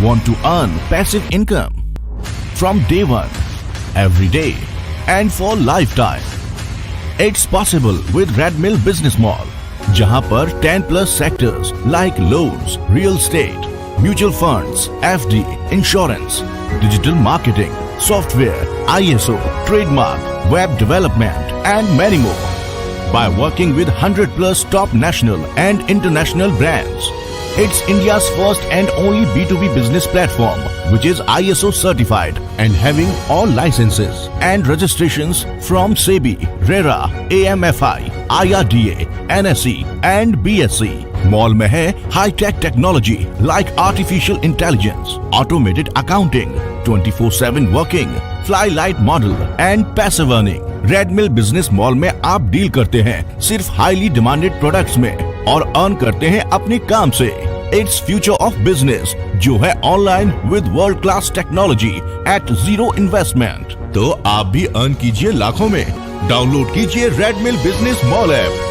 Want to earn passive income from day one, every day, and for lifetime? It's possible with Redmil Business Mall, जहां पर 10+ sectors like loans, real estate, mutual funds, FD, insurance, digital marketing, software, ISO, trademark, web development, and many more. By working with 100+ top national and international brands, it's India's first and only B2B business platform which is ISO certified and having all licenses and registrations from SEBI, RERA, AMFI, IRDA, NSE and BSE. Mall में है high tech technology like artificial intelligence, automated accounting, 24/7 working, fly light model and passive earning. रेडमिल business mall में आप deal करते हैं सिर्फ highly demanded products में और earn करते हैं अपने काम से। इट्स फ्यूचर ऑफ बिजनेस जो है online with world class technology at 0 investment. तो आप भी अर्न कीजिए लाखों में। डाउनलोड कीजिए रेडमिल बिजनेस मॉल ऐप।